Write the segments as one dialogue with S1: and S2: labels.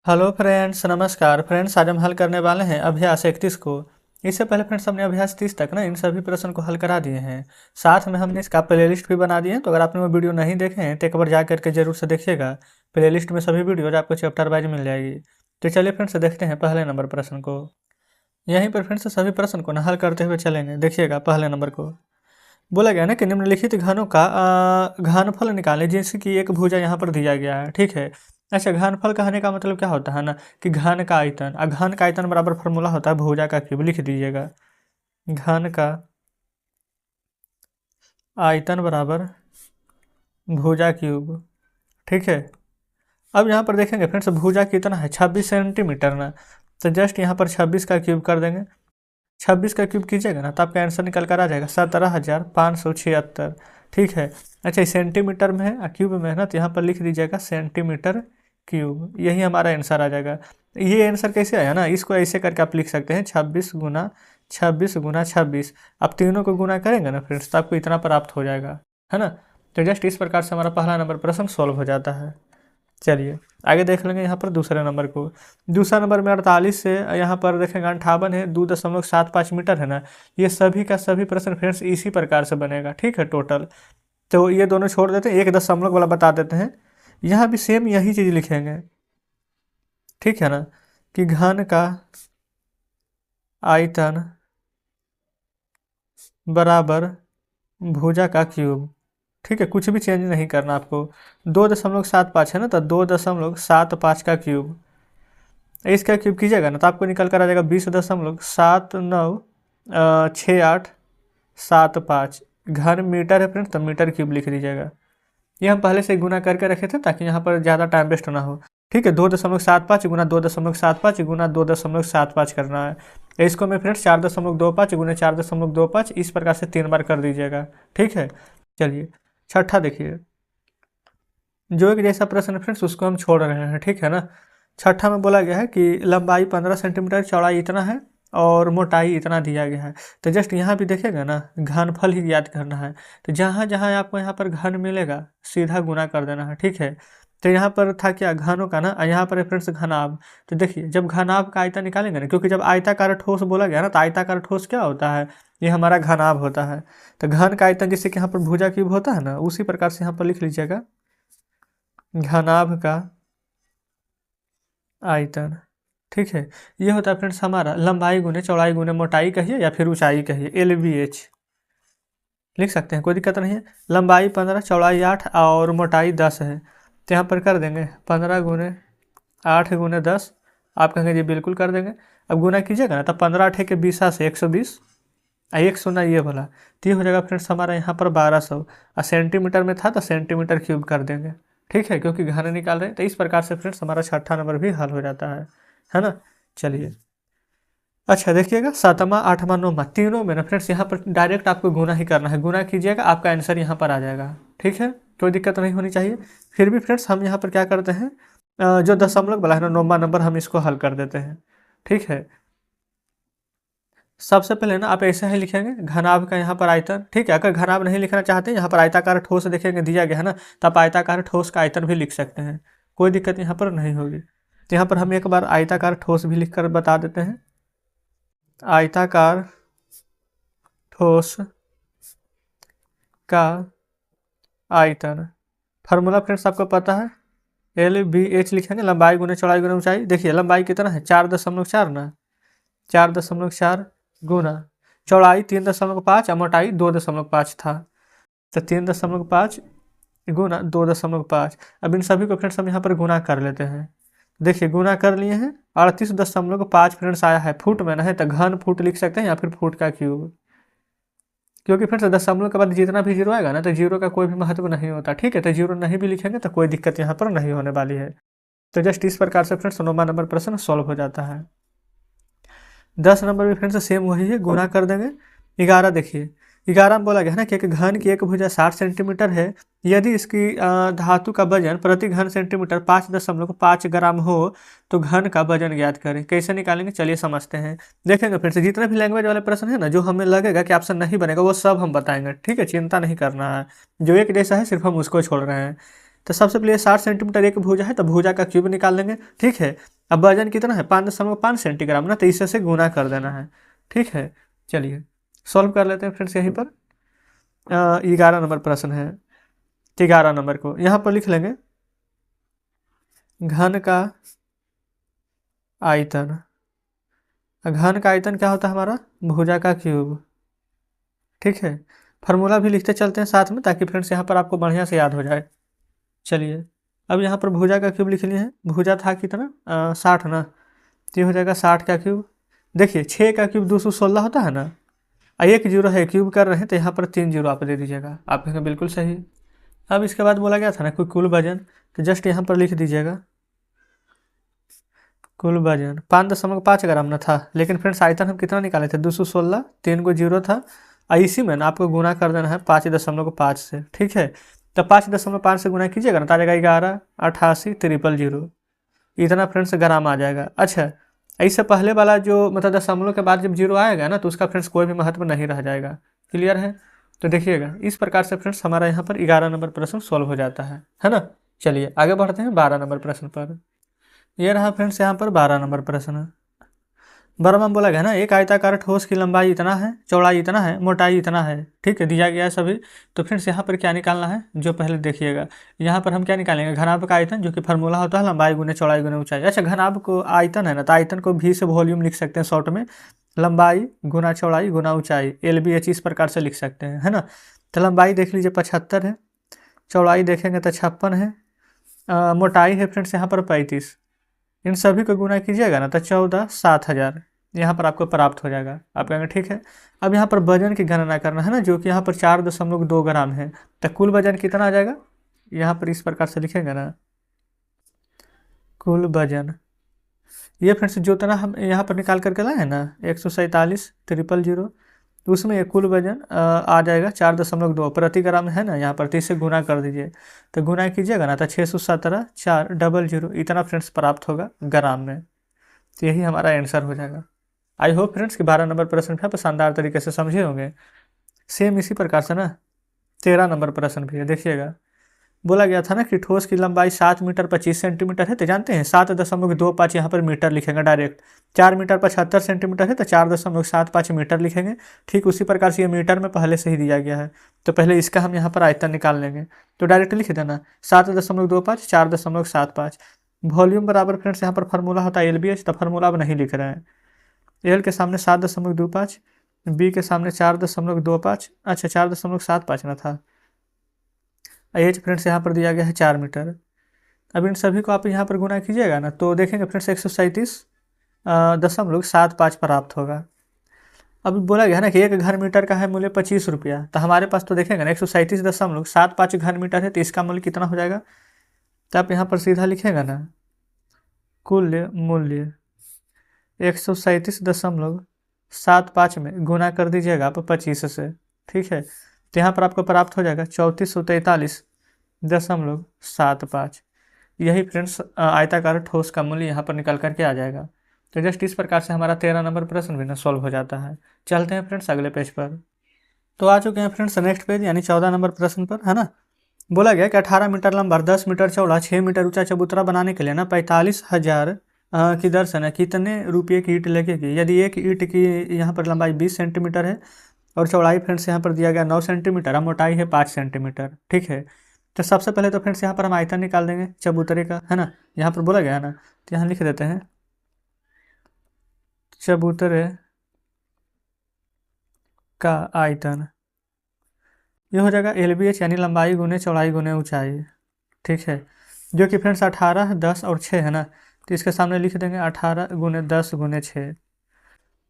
S1: Hello friends, नमस्कार friends. आज हम हल करने वाले हैं अभ्यास 31 को। इससे पहले फ्रेंड्स हमने अभ्यास 30 तक ना इन सभी प्रश्न को हल करा दिए हैं। साथ में हमने इसका प्लेलिस्ट भी बना दिए हैं, तो अगर आपने वो वीडियो नहीं देखे हैं तो एक बार जा करके जरूर से देखिएगा। प्लेलिस्ट में सभी वीडियोज आपको चैप्टर वाइज मिल जाएगी। तो चलिए फ्रेंड्स देखते हैं पहले नंबर प्रश्न को। यहीं पर फ्रेंड्स सभी प्रश्न को ना हल करते हुए चलेंगे। देखिएगा पहले नंबर को बोला गया ना कि निम्नलिखित घनों का घनफल निकालें जिसकी कि एक भुजा यहाँ पर दिया गया है। ठीक है। अच्छा, घनफल कहने का मतलब क्या होता है ना कि घन का आयतन, घन का आयतन बराबर फॉर्मूला होता है भुजा का क्यूब। लिख दीजिएगा घन का आयतन बराबर भुजा क्यूब। ठीक है। अब यहाँ पर देखेंगे फ्रेंड्स भुजा कितना है 26 सेंटीमीटर ना, तो जस्ट यहाँ पर 26 का क्यूब कर देंगे। 26 का क्यूब कीजिएगा ना तो आपका आंसर निकल कर आ जाएगा 17,576। ठीक है। अच्छा, सेंटीमीटर में है और क्यूब में है ना, तो यहाँ पर लिख दीजिएगा सेंटीमीटर क्यूब। यही हमारा आंसर आ जाएगा। ये आंसर कैसे आया ना, इसको ऐसे करके आप लिख सकते हैं 26 गुना 26 आप तीनों को गुना करेंगे ना फ्रेंड्स तो आपको इतना प्राप्त हो जाएगा, है ना। तो जस्ट इस प्रकार से हमारा पहला नंबर प्रश्न सॉल्व हो जाता है। चलिए आगे देख लेंगे यहाँ पर दूसरे नंबर को। दूसरा नंबर में 48 से यहाँ पर देखेंगे 58 है, 2.75 मीटर है ना। ये सभी का सभी प्रश्न फ्रेंड्स इसी प्रकार से बनेगा। ठीक है। टोटल तो ये दोनों छोड़ देते हैं, एक दशमलव वाला बता देते हैं। यहाँ भी सेम यही चीज़ लिखेंगे। ठीक है ना, कि घन का आयतन बराबर भुजा का क्यूब। ठीक है, कुछ भी चेंज नहीं करना आपको। 2.75 है ना, तो 2.75 का क्यूब। इसका क्यूब कीजिएगा ना तो आपको निकल कर आ जाएगा 20.796875। घन मीटर है फ्रेंड्स, तो मीटर क्यूब लिख दीजिएगा। ये हम पहले से गुना करके रखे थे ताकि यहाँ पर ज़्यादा टाइम वेस्ट ना हो। ठीक है। 2.75 गुना 2.75 गुना 2.75 करना है। इसको मैं फ्रेंड्स 4.25 गुना 4.25 इस प्रकार से 3 बार कर दीजिएगा। ठीक है। चलिए छठा देखिए, जो एक जैसा प्रश्न है फ्रेंड्स उसको हम छोड़ रहे हैं। ठीक है ना। छठा में बोला गया है कि लंबाई 15 सेंटीमीटर, चौड़ाई इतना है और मोटाई इतना दिया गया है। तो जस्ट यहाँ भी देखेगा ना घनफल ही याद करना है। तो जहाँ जहाँ आपको यहाँ पर घन मिलेगा सीधा गुना कर देना है। ठीक है। तो यहाँ पर था क्या घनों का ना, यहाँ पर फ्रेंड्स घनाभ। तो देखिए जब घनाभ का आयतन निकालेंगे ना, क्योंकि जब आयताकार ठोस बोला गया ना तो आयताकार ठोस क्या होता है, ये हमारा घनाभ होता है। तो घन का आयतन जिससे कि यहाँ पर भुजा क्यूब होता है ना, उसी प्रकार से यहाँ पर लिख लीजिएगा घनाभ का आयतन। ठीक है। ये होता है फ्रेंड्स हमारा लंबाई गुने चौड़ाई गुने मोटाई कहिए या फिर ऊंचाई कहिए, LBH लिख सकते हैं, कोई दिक्कत नहीं है। लंबाई 15, चौड़ाई 8 और मोटाई 10 है। तो यहाँ पर कर देंगे 15 गुने 8 गुने 10। आप कहेंगे जी बिल्कुल कर देंगे। अब गुना कीजिएगा ना तो 15 8 के 20 से 120 एक सोना ये वाला, तो ये हो जाएगा फ्रेंड्स हमारा यहाँ पर 1200। और सेंटीमीटर में था तो सेंटीमीटर क्यूब कर देंगे। ठीक है, क्योंकि घन निकाल रहे हैं। तो इस प्रकार से फ्रेंड्स हमारा छठा नंबर भी हल हो जाता है ना। चलिए अच्छा देखिएगा, सातवां आठवां नौवां तीनों में ना फ्रेंड्स यहाँ पर डायरेक्ट आपको गुना ही करना है। गुना कीजिएगा आपका आंसर यहाँ पर आ जाएगा। ठीक है, कोई दिक्कत नहीं होनी चाहिए। फिर भी फ्रेंड्स हम यहाँ पर क्या करते हैं, जो दशमलव वाला है ना नौवां नंबर, हम इसको हल कर देते हैं। ठीक है। सबसे पहले ना आप ऐसा ही लिखेंगे घनाभ का यहाँ पर आयतन। ठीक है। अगर घनाभ नहीं लिखना चाहते हैं, यहाँ पर आयताकार ठोस देखेंगे दिया गया है ना, तो आप आयताकार ठोस का आयतन भी लिख सकते हैं, कोई दिक्कत यहाँ पर नहीं होगी। तो यहाँ पर हम एक बार आयताकार ठोस भी लिख कर बता देते हैं। आयताकार ठोस का आयतन फार्मूला फ्रेंड्स आपको पता है, LBH लिखेंगे, लंबाई गुने चौड़ाई गुने ऊंचाई। देखिए लंबाई कितना है 4.4 ना, 4.4 गुना चौड़ाई 3.5 और मोटाई 2.5 था, तो 3.5 गुना 2.5। अब इन सभी को फ्रेंड्स हम यहाँ पर गुना कर लेते हैं। देखिए गुना कर लिए हैं, 38.5 फ्रेंड्स आया है, फुट में नहीं तो घन फुट लिख सकते हैं या फिर फुट का क्यूब। क्योंकि फ्रेंड्स दशमलव के बाद जितना भी जीरो आएगा ना तो जीरो का कोई भी महत्व नहीं होता। ठीक है। तो जीरो नहीं भी लिखेंगे तो कोई दिक्कत यहाँ पर नहीं होने वाली है। तो जस्ट इस प्रकार से फ्रेंड्स 9वां नंबर प्रश्न सॉल्व हो जाता है। 10 नंबर भी फ्रेंड्स सेम वही है, गुना कर देंगे। 11 देखिए, 11 में बोला गया है ना कि एक घन की एक भुजा 60 सेंटीमीटर है, यदि इसकी धातु का वजन प्रति घन सेंटीमीटर 5.5 ग्राम हो तो घन का वजन ज्ञात करें। कैसे निकालेंगे चलिए समझते हैं। देखेंगे फ्रेंड्स जितने भी लैंग्वेज वाले प्रश्न है ना, जो हमें लगेगा कि ऑप्शन नहीं बनेगा वो सब हम बताएंगे। ठीक है, चिंता नहीं करना है। जो एक जैसा है सिर्फ हम उसको छोड़ रहे हैं। तो सबसे पहले 60 सेंटीमीटर एक भुजा है, तो भुजा का क्यूब निकाल लेंगे। ठीक है, अब वजन कितना है 5.5 सेंटीग्राम ना, तो इसे से गुना कर देना है। ठीक है, चलिए सॉल्व कर लेते हैं फ्रेंड्स। यहीं पर 11 नंबर प्रश्न है। 11 नंबर को यहाँ पर लिख लेंगे घन का आयतन। घन का आयतन क्या होता है हमारा, भुजा का क्यूब। ठीक है, फार्मूला भी लिखते चलते हैं साथ में, ताकि फ्रेंड्स यहाँ पर आपको बढ़िया से याद हो जाए। चलिए, अब यहाँ पर भुजा का क्यूब लिख लिए हैं। भुजा था कितना 60 ना, तो ये हो जाएगा 60 का क्यूब। देखिए 6 का क्यूब 216 होता है ना, 1 जीरो है, क्यूब कर रहे हैं तो यहाँ पर 3 जीरो आप दे दीजिएगा। आप कहेंगे बिल्कुल सही। अब इसके बाद बोला गया था ना कोई कुल वजन, तो जस्ट यहाँ पर लिख दीजिएगा कुल वजन 5.5 ग्राम ना था, लेकिन फ्रेंड्स आयतन हम कितना निकाले थे 216, 3 को जीरो था, इसी में ना आपको गुना कर देना है 5.5 से। ठीक है, तो 5.5 से गुना कीजिएगा ना, तो आ जाएगा 11, 88, 000, इतना फ्रेंड्स ग्राम आ जाएगा। अच्छा, इससे पहले वाला जो मतलब दशमलव के बाद जब जीरो आएगा ना, तो उसका फ्रेंड्स कोई भी महत्व नहीं रह जाएगा। क्लियर है, तो देखिएगा इस प्रकार से फ्रेंड्स हमारा यहाँ पर 11 नंबर प्रश्न सॉल्व हो जाता है ना। चलिए आगे बढ़ते हैं 12 नंबर प्रश्न पर। ये रहा फ्रेंड्स यहाँ पर 12 नंबर प्रश्न। बर्मा बोला गया ना, एक आयताकार ठोस की लंबाई इतना है, चौड़ाई इतना है, मोटाई इतना है। ठीक है, दिया गया है सभी। तो फ्रेंड्स यहाँ पर क्या निकालना है, जो पहले देखिएगा यहाँ पर हम क्या निकालेंगे, घनाभ का आयतन, जो कि फार्मूला होता है लंबाई गुने चौड़ाई गुने ऊंचाई। अच्छा, घनाभ को आयतन है ना, तो आयतन को भी से वॉल्यूम लिख सकते हैं शॉर्ट में, लंबाई गुना चौड़ाई गुना ऊंचाई, LBH इस प्रकार से लिख सकते हैं, है ना। तो लंबाई देख लीजिए 75 है, चौड़ाई देखेंगे तो 56 है, मोटाई है फ्रेंड्स यहाँ पर 35। इन सभी को गुना कीजिएगा ना, तो 14,07,000 यहाँ पर आपको प्राप्त हो जाएगा। आप कहेंगे ठीक है। अब यहाँ पर वजन की गणना करना है ना, जो कि यहाँ पर 4.2 ग्राम है, तो कुल वजन कितना आ जाएगा, यहाँ पर इस प्रकार से लिखेंगे ना, कुल वजन ये फ्रेंड्स जो तना हम यहाँ पर निकाल करके लाए हैं ना 147,000, तो उसमें ये कुल वजन आ जाएगा 4.2 प्रति ग्राम है ना, यहाँ पर 30 से गुना कर दीजिए, तो गुना कीजिएगा ना, तो 617, 400 इतना फ्रेंड्स प्राप्त होगा ग्राम में। तो यही हमारा आंसर हो जाएगा। आई होप फ्रेंड्स कि 12 नंबर प्रश्न भी आप शानदार तरीके से समझे होंगे। सेम इसी प्रकार से ना 13 नंबर प्रश्न भी है। देखिएगा, बोला गया था ना कि ठोस की लंबाई 7 मीटर 25 सेंटीमीटर है, तो जानते हैं 7.25 यहाँ पर मीटर लिखेंगे डायरेक्ट। 4 मीटर 75 सेंटीमीटर है, तो 4.75 मीटर लिखेंगे। ठीक उसी प्रकार से ये मीटर में पहले से ही दिया गया है, तो पहले इसका हम यहाँ पर आयतन निकाल लेंगे, तो डायरेक्ट लिख देना 7.25 4.75। वॉल्यूम बराबर फ्रेंड्स यहाँ पर फार्मूला होता है LBH, तो फार्मूला अब नहीं लिख रहे हैं। L के सामने 7.25, B के सामने 4.25, अच्छा 4.75 ना था, एच फ्रेंड्स यहाँ पर दिया गया है 4 मीटर। अब इन सभी को आप यहाँ पर गुना कीजिएगा ना, तो देखेंगे फ्रेंड्स 137.75 प्राप्त होगा। अब बोला गया है ना कि 1 घन मीटर का है मूल्य 25 रुपया, तो हमारे पास तो देखेंगे ना 137.75 घन मीटर है, तो इसका मूल्य कितना हो जाएगा, तो आप यहाँ पर सीधा लिखेगा ना कुल मूल्य 137.75 में गुना कर दीजिएगा आप 25 से। ठीक है, तो यहाँ पर आपको प्राप्त हो जाएगा 3443.75। यही फ्रेंड्स आयताकार ठोस का मूल्य यहाँ पर निकल करके आ जाएगा। तो जस्ट इस प्रकार से हमारा 13 नंबर प्रश्न भी ना सॉल्व हो जाता है। चलते हैं फ्रेंड्स अगले पेज पर। तो आ चुके हैं फ्रेंड्स नेक्स्ट पेज यानी 14 नंबर प्रश्न पर, है ना। बोला गया कि 18 मीटर लंबा 10 मीटर चौड़ा 6 मीटर ऊंचा चबूतरा बनाने के लिए ना 45,000 की दर से ना कितने रुपये की ईंट लगेगी। यदि एक ईंट की यहाँ पर लंबाई 20 सेंटीमीटर है और चौड़ाई फ्रेंड्स यहाँ पर दिया गया 9 सेंटीमीटर और मोटाई है 5 सेंटीमीटर। ठीक है, तो सबसे पहले तो फ्रेंड्स यहाँ पर हम आयतन निकाल देंगे चबूतरे का, है ना। यहाँ पर बोला गया है ना, तो यहाँ लिख देते हैं चबूतरे का आयतन। ये हो जाएगा LBH यानी लंबाई गुने चौड़ाई गुने ऊंचाई। ठीक है, जो कि फ्रेंड्स 18, 10 और 6 है ना, तो इसके सामने लिख देंगे 18 गुने 10 गुने 6,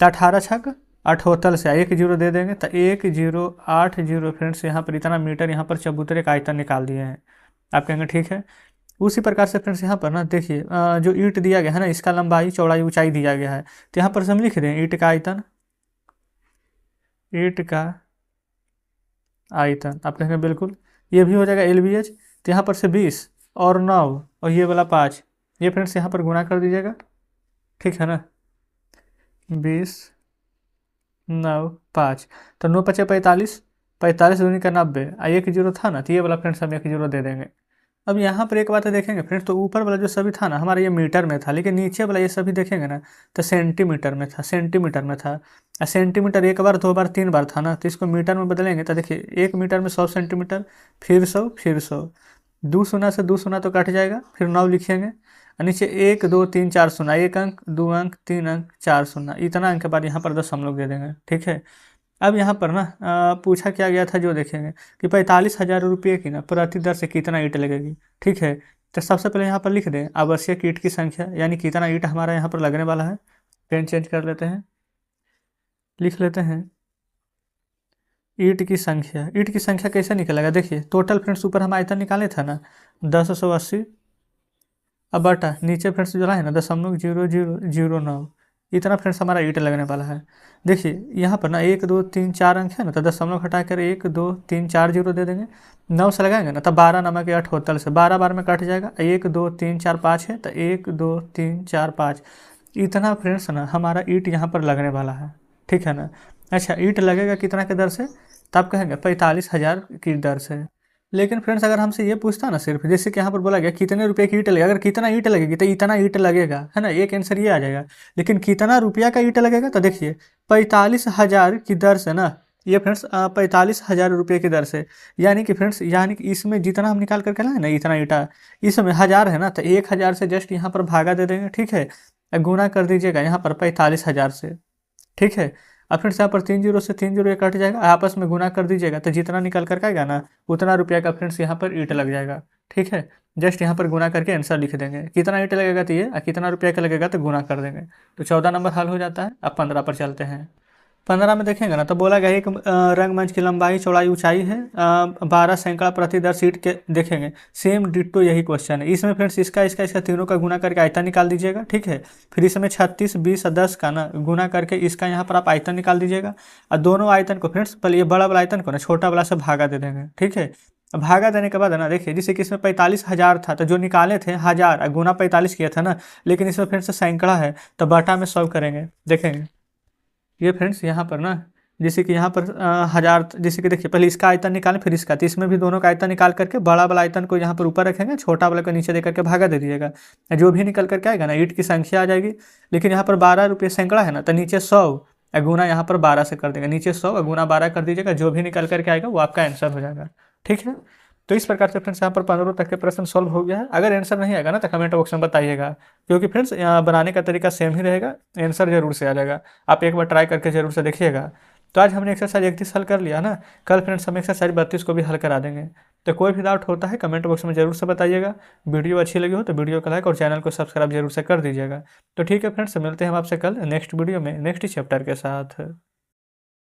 S1: तो 18 छक 78 से 1 जीरो दे देंगे, तो 1080 फ्रेंड्स यहाँ पर इतना मीटर यहाँ पर चबूतरे का आयतन निकाल दिए हैं। आप कहेंगे ठीक है। उसी प्रकार से फ्रेंड्स यहाँ पर ना देखिए जो ईंट दिया गया है ना, इसका लंबाई चौड़ाई ऊंचाई दिया गया है, तो यहाँ पर से हम लिख दें ईंट का आयतन, ईंट का आयतन। आप कहेंगे बिल्कुल, ये भी हो जाएगा LBH, तो यहाँ पर से 20 और 9 और ये वाला 5, ये फ्रेंड्स यहाँ पर गुना कर दीजिएगा। ठीक है ना, 20 9 5, तो 9 × 5 = 45, 45 दूनी का 90, 1 जीरो था ना, तो ये वाला फ्रेंड्स हम 1 जीरो दे देंगे। अब यहाँ पर एक बात है देखेंगे फ्रेंड्स, तो ऊपर वाला जो सभी था ना हमारा ये मीटर में था, लेकिन नीचे वाला ये सभी देखेंगे ना तो सेंटीमीटर में था, सेंटीमीटर में था। सेंटीमीटर एक बार, दो बार, तीन बार था ना, तो इसको मीटर में बदलेंगे तो देखिए 1 मीटर में 100 सेंटीमीटर, फिर 100, फिर 100, 2 शून्य से 2 शून्य तो कट जाएगा, फिर 9 लिखेंगे और नीचे 1 2 3 4 शून्य, 1 अंक, 2 अंक, 3 अंक, 4 शून्य, इतना अंक के बाद यहाँ पर 10 हम लोग दे देंगे। ठीक है। अब यहाँ पर ना पूछा क्या गया था जो देखेंगे कि 45,000 रुपये की ना प्रति दर से कितना ईंट लगेगी। ठीक है। तो सबसे पहले यहाँ पर लिख दें आवश्यक ईंट की संख्या, यानी कितना ईंट हमारा यहाँ पर लगने वाला है। पेन चेंज कर लेते हैं, लिख लेते हैं ईंट की संख्या। ईंट की संख्या कैसे निकलेगा, देखिए टोटल फ्रेंड्स ऊपर हम आयतन निकाले था ना 1080, अब बटा नीचे फ्रेंड्स जो है ना 0.0009, इतना फ्रेंड्स हमारा ईंट लगने वाला है। देखिए यहाँ पर ना 1 2 3 4 अंक है ना, तो 10 हटा कर 1 2 3 4 जीरो दे देंगे। 9 से लगाएंगे ना, तब 12 नमक 8 होतल से 12 बार में कट जाएगा। 1 2 3 4 5 है, तो 1 2 3 4 5, इतना फ्रेंड्स ना हमारा ईंट यहाँ पर लगने वाला है। ठीक है ना। अच्छा, ईंट लगेगा कितना के दर से, तब कहेंगे 45,000 की दर से। लेकिन फ्रेंड्स अगर हमसे ये पूछता ना सिर्फ, जैसे कि यहाँ पर बोला गया कितने रुपए की ईंट लगेगा, अगर कितना ईंट लगेगी तो इतना ईंट लगेगा, है ना, एक आंसर ये आ जाएगा। लेकिन कितना रुपया का ईंट लगेगा, तो देखिए 45,000 की दर से ना, ये फ्रेंड्स 45,000 रुपये की दर से, यानी कि फ्रेंड्स यानी कि इसमें जितना हम निकाल करके लाए ना इतना ईंटा, इसमें 1000 है ना, तो 1000 से जस्ट यहाँ पर भागा दे देंगे। ठीक है। गुना कर दीजिएगा यहाँ पर 45,000 से। ठीक है। अब फिर से यहाँ पर 3 जीरो से 3 जीरो ये कट जाएगा, आपस में गुना कर दीजिएगा, तो जितना निकल कर आएगा ना उतना रुपया का फ्रेंड्स यहाँ पर ईंट लग जाएगा। ठीक है। जस्ट यहाँ पर गुना करके आंसर लिख देंगे, कितना ईंट लगेगा तो ये, और कितना रुपया का लगेगा तो गुना कर देंगे। तो 14 नंबर हल हो जाता है। अब 15 पर चलते हैं। 15 में देखेंगे ना, तो बोला गया एक रंगमंच की लंबाई चौड़ाई ऊंचाई है 12 सैकड़ा प्रति दर सीट के, देखेंगे सेम डिट्टो यही क्वेश्चन है। इसमें फ्रेंड्स इसका तीनों का गुना करके आयतन निकाल दीजिएगा। ठीक है। फिर इसमें 36 20 और 10 का ना गुना करके इसका यहाँ पर आप आयतन निकाल दीजिएगा, और दोनों आयतन को फ्रेंड्स पहले ये बड़ा वाला आयतन को ना छोटा वाला से भागा दे देंगे। ठीक है। अब भागा देने के बाद है ना, देखिए जैसे कि इसमें 45,000 था, तो जो निकाले थे 1000 गुना 45 किया था ना, लेकिन इसमें फ्रेंड्स सैकड़ा है, तो बटा में 100 करेंगे। देखेंगे ये फ्रेंड्स यहाँ पर ना, जैसे कि यहाँ पर 1000, जैसे कि देखिए पहले इसका आयतन निकालें फिर इसका, तो इसमें भी दोनों का आयतन निकाल करके बड़ा वाला आयतन को यहाँ पर ऊपर रखेंगे, छोटा वाला को नीचे दे करके भागा दे दीजिएगा। जो भी निकल करके आएगा ना ईंट की संख्या आ जाएगी। लेकिन यहाँ पर 12 रुपये सैकड़ा है ना, तो नीचे 100 गुना यहाँ पर 12 से कर देंगे, नीचे 100 गुना 12 कर दीजिएगा, जो भी निकल करके आएगा वो आपका आंसर हो जाएगा। ठीक है। तो इस प्रकार से फ्रेंड्स यहाँ पर 15 तक के प्रश्न सॉल्व हो गया है। अगर आंसर नहीं आएगा ना तो कमेंट बॉक्स में बताइएगा, क्योंकि फ्रेंड्स यहाँ बनाने का तरीका सेम ही रहेगा, आंसर जरूर से आ जाएगा। आप एक बार ट्राई करके जरूर से देखिएगा। तो आज हमने एक्सरसाइज 31 हल कर लिया ना, कल फ्रेंड्स हम एक्सरसाइज 32 को भी हल करा देंगे। तो कोई भी डाउट होता है कमेंट बॉक्स में जरूर से बताइएगा। वीडियो अच्छी लगी हो तो वीडियो को लाइक और चैनल को सब्सक्राइब जरूर से कर दीजिएगा। तो ठीक है फ्रेंड्स, मिलते हैं हम आपसे कल नेक्स्ट वीडियो में नेक्स्ट चैप्टर के साथ।